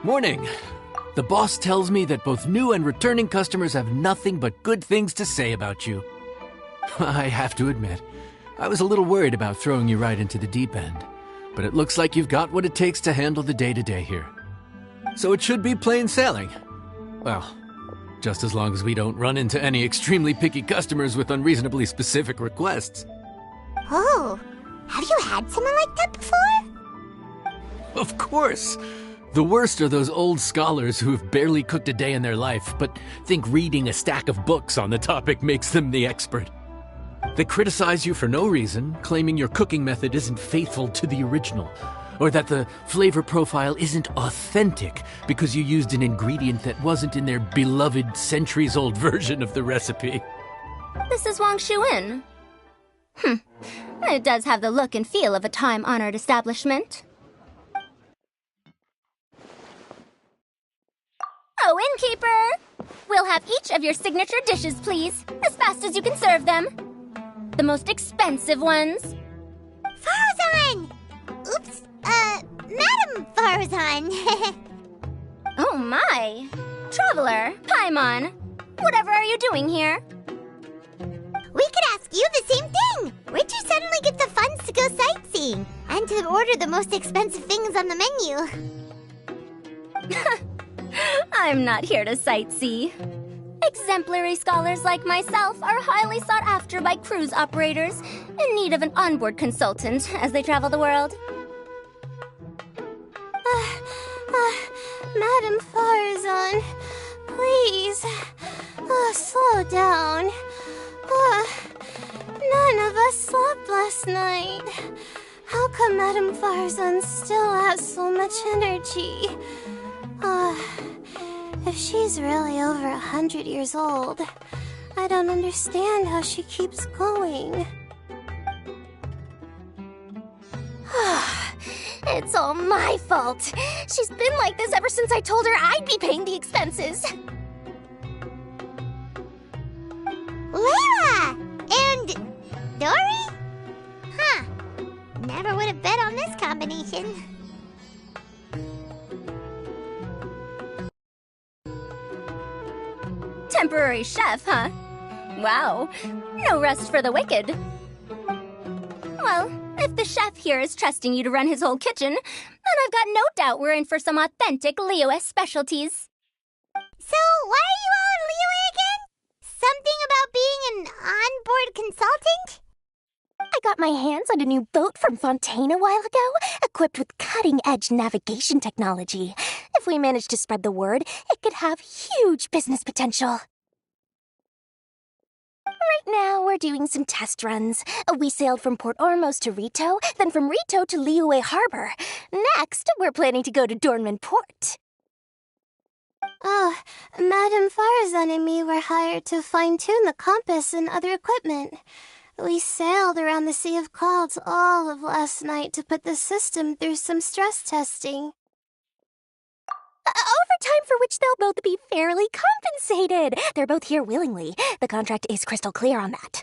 Morning. The boss tells me that both new and returning customers have nothing but good things to say about you. I have to admit, I was a little worried about throwing you right into the deep end, but it looks like you've got what it takes to handle the day-to-day here. So it should be plain sailing. Well, just as long as we don't run into any extremely picky customers with unreasonably specific requests. Oh, have you had someone like that before? Of course! The worst are those old scholars who have barely cooked a day in their life, but think reading a stack of books on the topic makes them the expert. They criticize you for no reason, claiming your cooking method isn't faithful to the original, or that the flavor profile isn't authentic because you used an ingredient that wasn't in their beloved centuries-old version of the recipe. This is Wang Shuin. It does have the look and feel of a time-honored establishment. Oh, innkeeper! We'll have each of your signature dishes, please, as fast as you can serve them. The most expensive ones. Farzan! Oops, Madam Farzan. Oh my! Traveler, Paimon, whatever are you doing here? We could ask you the same thing! Where'd you suddenly get the funds to go sightseeing? And to order the most expensive things on the menu? I'm not here to sightsee. Exemplary scholars like myself are highly sought after by cruise operators in need of an onboard consultant as they travel the world. Madam Farzan, please, slow down. None of us slept last night. How come Madam Farzan still has so much energy? If she's really over 100 years old, I don't understand how she keeps going. It's all my fault. She's been like this ever since I told her I'd be paying the expenses. Layla! And Dory? Huh. Never would have bet on this combination. Temporary chef, huh? Wow. No rest for the wicked. Well, if the chef here is trusting you to run his whole kitchen, then I've got no doubt we're in for some authentic Liyue specialties. So, why are you all in Liyue again? Something about being an onboard consultant? I got my hands on a new boat from Fontaine a while ago, equipped with cutting-edge navigation technology. If we manage to spread the word, it could have huge business potential. Right now, we're doing some test runs. We sailed from Port Ormos to Rito, then from Rito to Liyue Harbor. Next, we're planning to go to Dornman Port. Madam Farzan and me were hired to fine-tune the compass and other equipment. We sailed around the Sea of Clouds all of last night to put the system through some stress testing. Overtime for which they'll both be fairly compensated. They're both here willingly. The contract is crystal clear on that.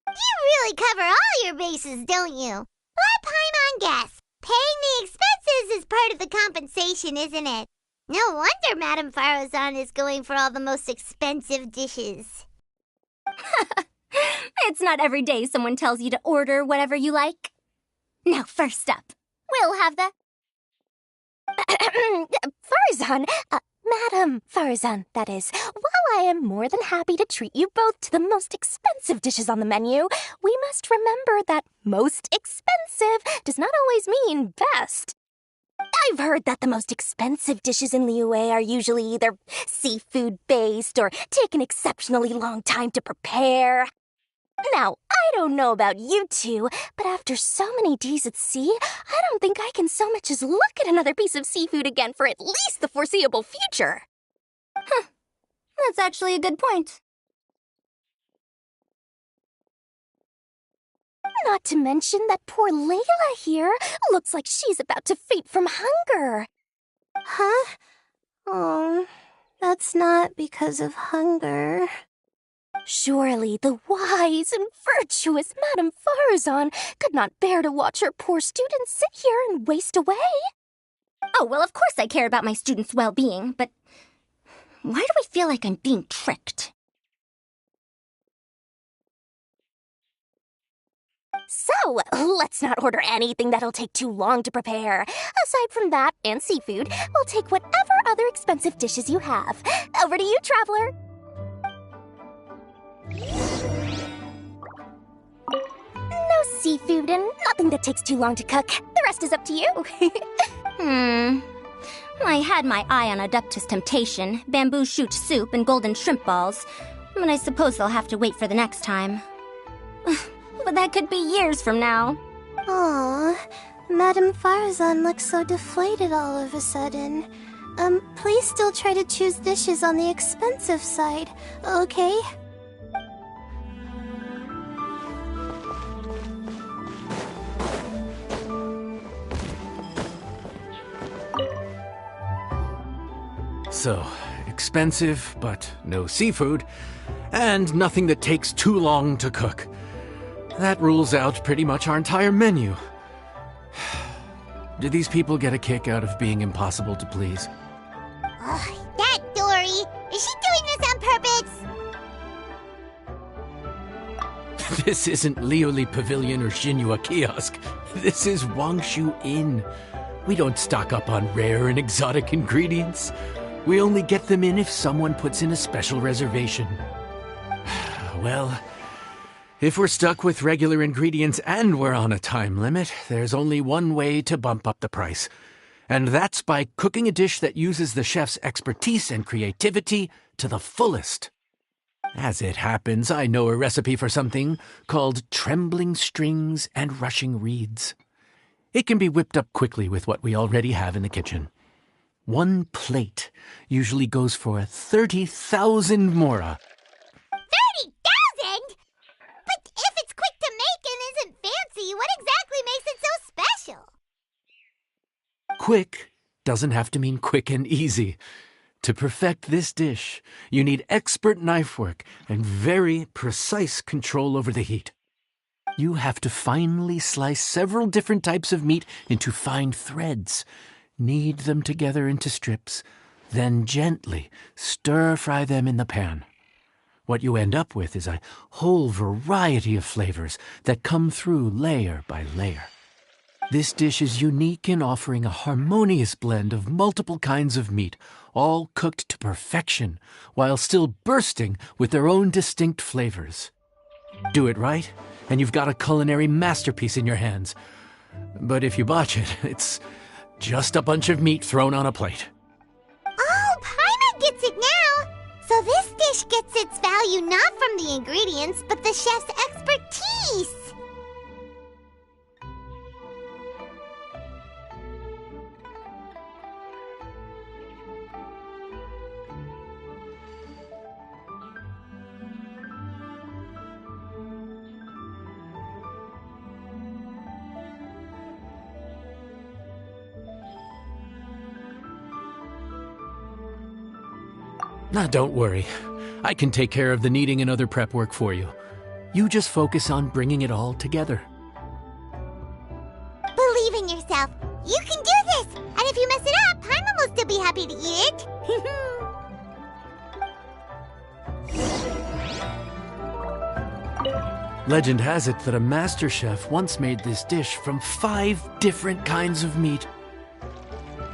You really cover all your bases, don't you? Let Paimon guess. Paying the expenses is part of the compensation, isn't it? No wonder Madame Farazan is going for all the most expensive dishes. It's not every day someone tells you to order whatever you like. Now, first up, we'll have the... Farzan, Madam Farzan, that is. While I am more than happy to treat you both to the most expensive dishes on the menu, we must remember that most expensive does not always mean best. I've heard that the most expensive dishes in Liyue are usually either seafood-based or take an exceptionally long time to prepare. Now, I don't know about you two, but after so many days at sea, I don't think I can so much as look at another piece of seafood again for at least the foreseeable future. Huh. That's actually a good point. Not to mention that poor Layla here looks like she's about to faint from hunger. Huh? Oh, that's not because of hunger. Surely the wise and virtuous Madame Farazan could not bear to watch her poor students sit here and waste away. Oh, well, of course I care about my students' well-being, but why do I feel like I'm being tricked? So, let's not order anything that'll take too long to prepare. Aside from that and seafood, we'll take whatever other expensive dishes you have. Over to you, traveler. No seafood and nothing that takes too long to cook. The rest is up to you. I had my eye on Adeptus Temptation, bamboo shoot soup, and golden shrimp balls, but I suppose they'll have to wait for the next time. But that could be years from now. Aww, Madame Farazan looks so deflated all of a sudden. Please still try to choose dishes on the expensive side, okay? So, expensive, but no seafood, and nothing that takes too long to cook. That rules out pretty much our entire menu. Do these people get a kick out of being impossible to please? Ugh, that Dory! Is she doing this on purpose? This isn't Lioli Pavilion or Xinhua Kiosk. This is Wangshu Inn. We don't stock up on rare and exotic ingredients. We only get them in if someone puts in a special reservation. Well, if we're stuck with regular ingredients and we're on a time limit, there's only one way to bump up the price. And that's by cooking a dish that uses the chef's expertise and creativity to the fullest. As it happens, I know a recipe for something called trembling strings and rushing reeds. It can be whipped up quickly with what we already have in the kitchen. One plate usually goes for 30,000 mora. 30,000? But if it's quick to make and isn't fancy, what exactly makes it so special? Quick doesn't have to mean quick and easy. To perfect this dish, you need expert knife work and very precise control over the heat. You have to finely slice several different types of meat into fine threads, knead them together into strips, then gently stir-fry them in the pan. What you end up with is a whole variety of flavors that come through layer by layer. This dish is unique in offering a harmonious blend of multiple kinds of meat, all cooked to perfection, while still bursting with their own distinct flavors. Do it right, and you've got a culinary masterpiece in your hands. But if you botch it, it's just a bunch of meat thrown on a plate. Oh, Paimon gets it now! So this dish gets its value not from the ingredients, but the chef's expertise! Now, don't worry. I can take care of the kneading and other prep work for you. You just focus on bringing it all together. Believe in yourself. You can do this! And if you mess it up, Paimon will still be happy to eat it. Legend has it that a master chef once made this dish from 5 different kinds of meat.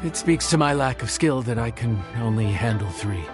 It speaks to my lack of skill that I can only handle 3.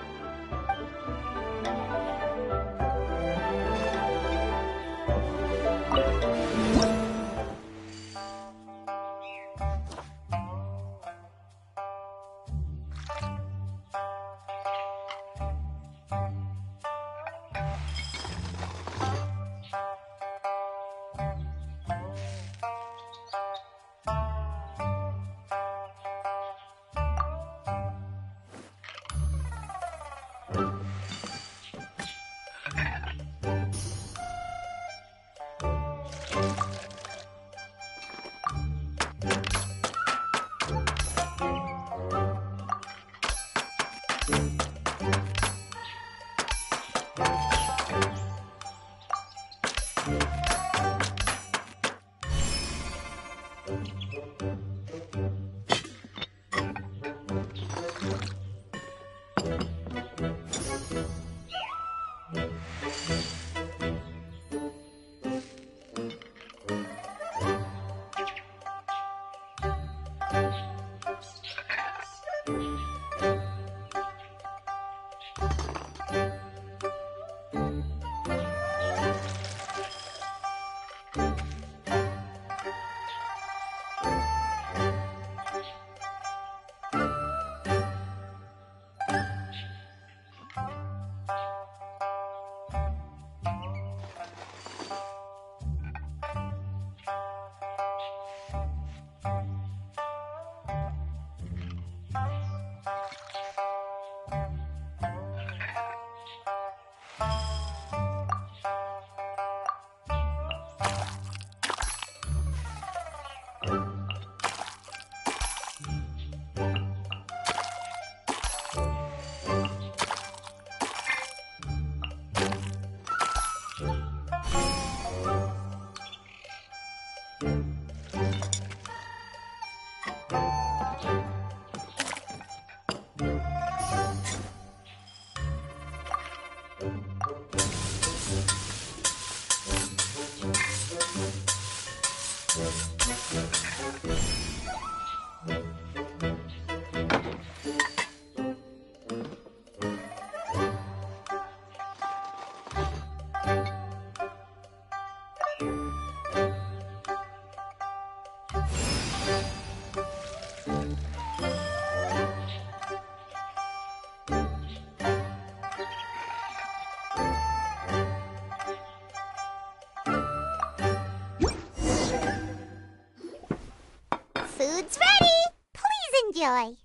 Food's ready. Please enjoy.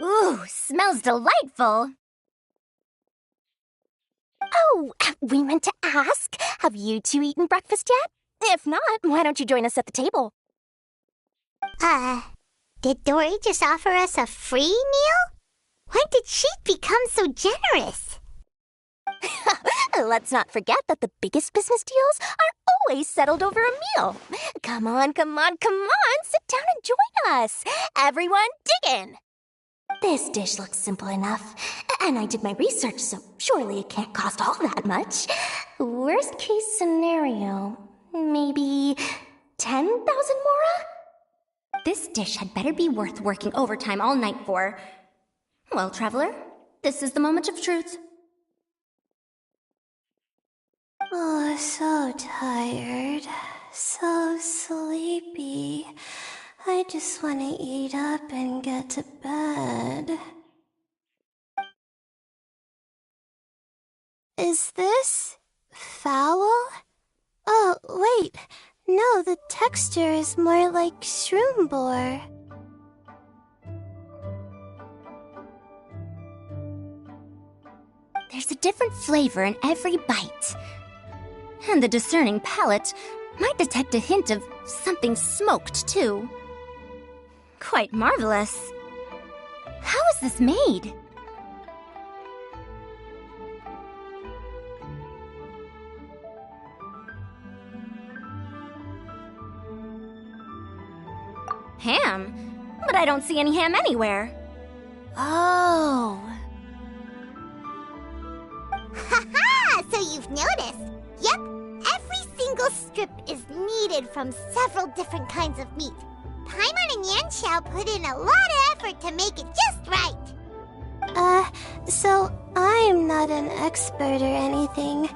Ooh, smells delightful. Oh, we meant to ask, have you two eaten breakfast yet? If not, why don't you join us at the table? Did Dory just offer us a free meal? When did she become so generous? Let's not forget that the biggest business deals are always settled over a meal. Come on, sit down and join us. Everyone, dig in. This dish looks simple enough, and I did my research, so surely it can't cost all that much. Worst case scenario, maybe 10,000 mora? This dish had better be worth working overtime all night for. Well, traveler, this is the moment of truth. Oh, so tired. So sleepy. I just want to eat up and get to bed. Is this foul? Oh, wait. No, the texture is more like shroom boar. There's a different flavor in every bite. And the discerning palate might detect a hint of something smoked, too. Quite marvelous. How is this made? Ham? But I don't see any ham anywhere. Oh. Ha-ha! So you've noticed. Yep, every single strip is needed from several different kinds of meat. Paimon and Yanxiao put in a lot of effort to make it just right. So I'm not an expert or anything,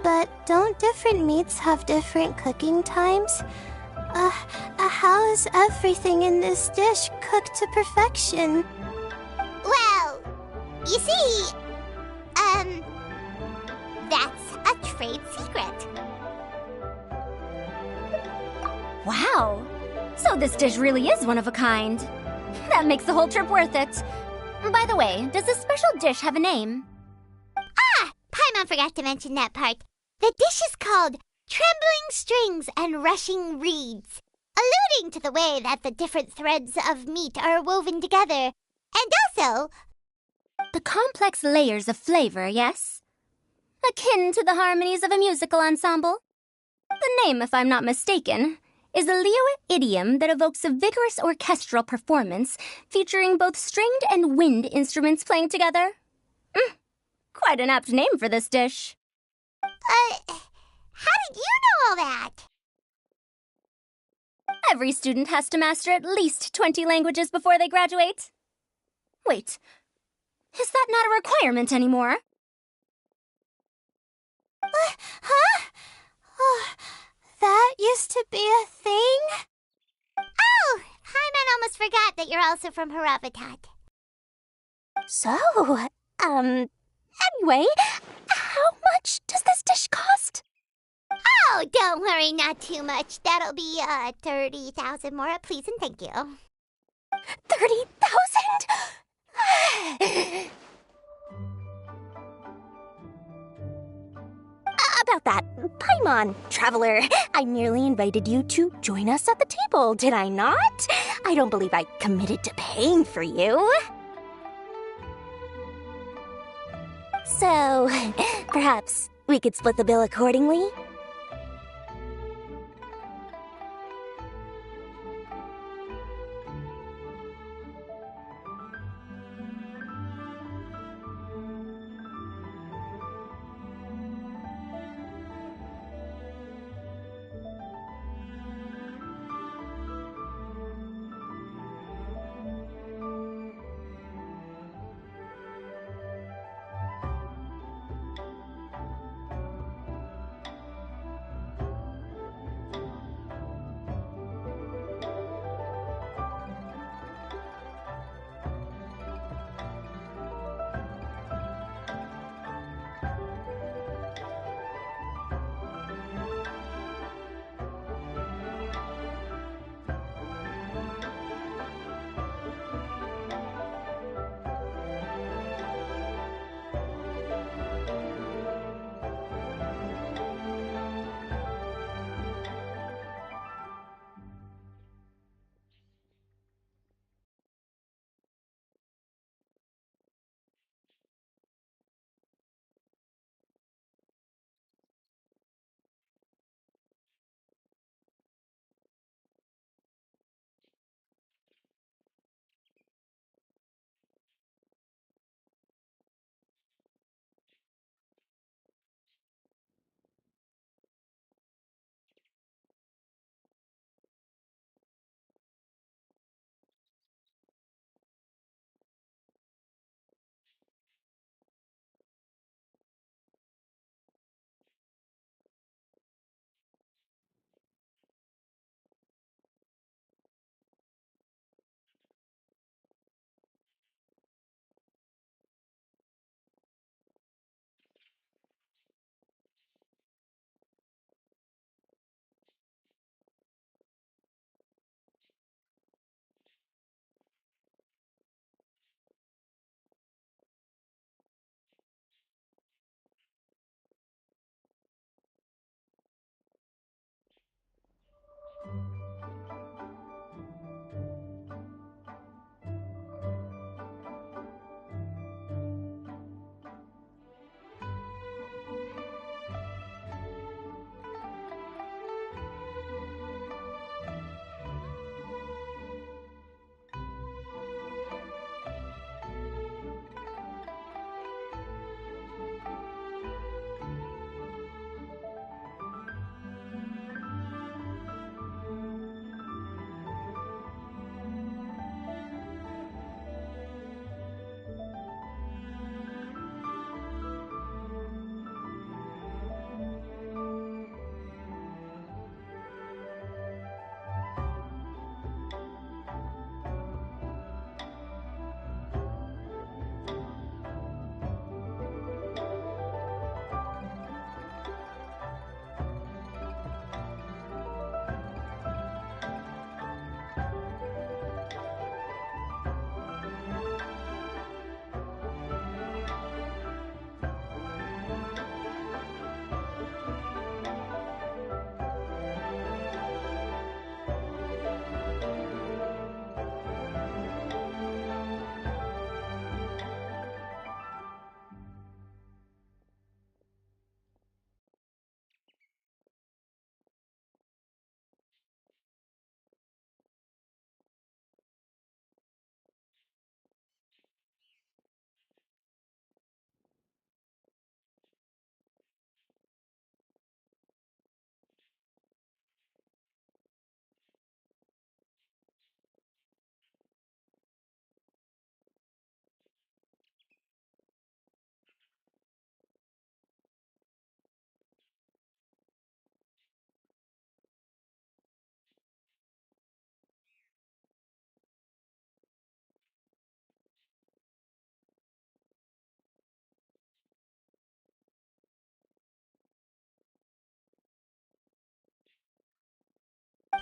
but don't different meats have different cooking times? How is everything in this dish cooked to perfection? Well, you see, that's a trade secret. Wow. So this dish really is one of a kind. That makes the whole trip worth it. By the way, does this special dish have a name? Paimon forgot to mention that part. The dish is called Trembling Strings and Rushing Reeds, alluding to the way that the different threads of meat are woven together, and also The complex layers of flavor, yes? Akin to the harmonies of a musical ensemble? The name, if I'm not mistaken, is a Liyue idiom that evokes a vigorous orchestral performance featuring both stringed and wind instruments playing together. Quite an apt name for this dish. how did you know all that? Every student has to master at least 20 languages before they graduate. Wait, is that not a requirement anymore? Huh? Oh, that used to be a thing? Oh, Paimon almost forgot that you're also from Haravatat. So, anyway, how much does this dish cost? Oh, don't worry, not too much. That'll be 30,000 more, please and thank you. 30,000? About that, Paimon, traveler, I merely invited you to join us at the table, did I not? I don't believe I committed to paying for you. So, perhaps we could split the bill accordingly?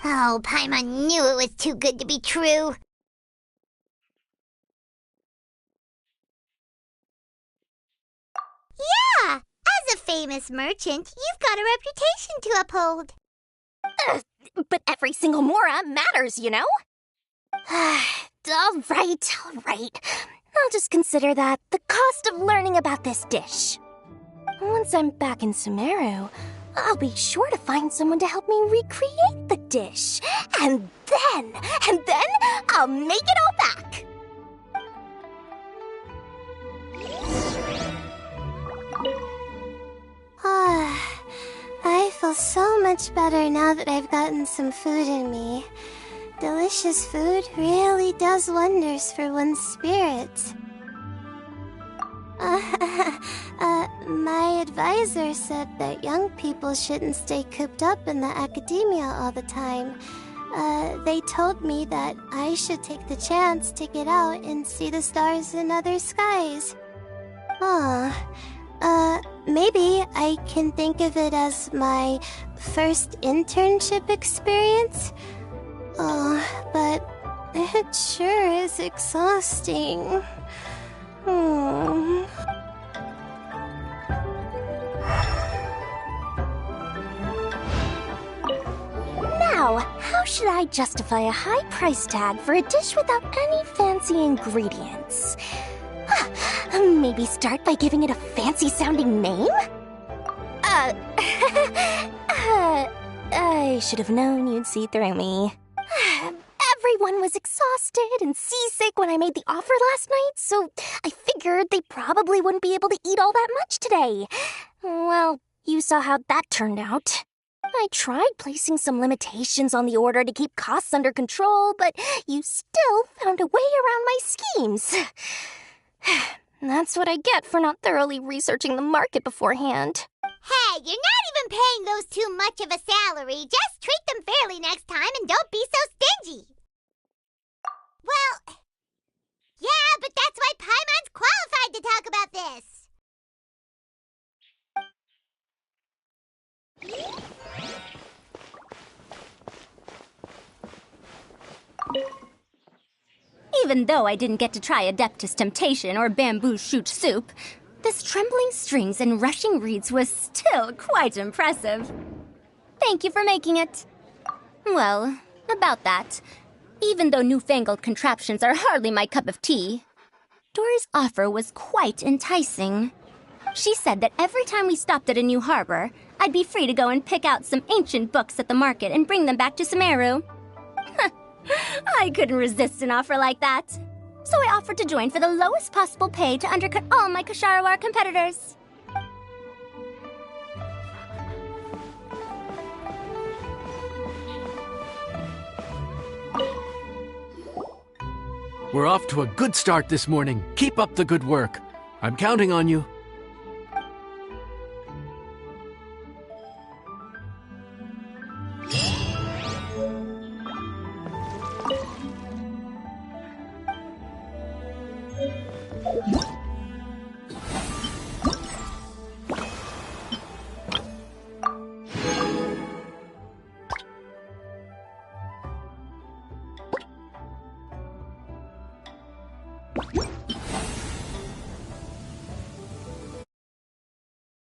Oh, Paimon knew it was too good to be true. Yeah, as a famous merchant, you've got a reputation to uphold. But every single mora matters, you know? All right. I'll just consider that the cost of learning about this dish. Once I'm back in Sumeru, I'll be sure to find someone to help me recreate the dish. And then I'll make it all back. I feel so much better now that I've gotten some food in me. Delicious food really does wonders for one's spirits. My advisor said that young people shouldn't stay cooped up in the academia all the time. They told me that I should take the chance to get out and see the stars in other skies. Maybe I can think of it as my first internship experience. But it sure is exhausting. Now, how should I justify a high price tag for a dish without any fancy ingredients? Maybe start by giving it a fancy-sounding name? I should have known you'd see through me. Everyone was exhausted and seasick when I made the offer last night, so I figured they probably wouldn't be able to eat all that much today. Well, you saw how that turned out. I tried placing some limitations on the order to keep costs under control, but you still found a way around my schemes. That's what I get for not thoroughly researching the market beforehand. Hey, you're not even paying those too much of a salary. Just treat them fairly next time and don't be so stingy. Well, yeah, but that's why Paimon's qualified to talk about this. Even though I didn't get to try Adeptus Temptation or Bamboo Shoot Soup, this trembling strings and rushing reeds was still quite impressive. Thank you for making it. Well, about that, even though newfangled contraptions are hardly my cup of tea, Dory's offer was quite enticing. She said that every time we stopped at a new harbor, I'd be free to go and pick out some ancient books at the market and bring them back to Sumeru. I couldn't resist an offer like that. So I offered to join for the lowest possible pay to undercut all my Ksharawar competitors. We're off to a good start this morning. Keep up the good work. I'm counting on you. What?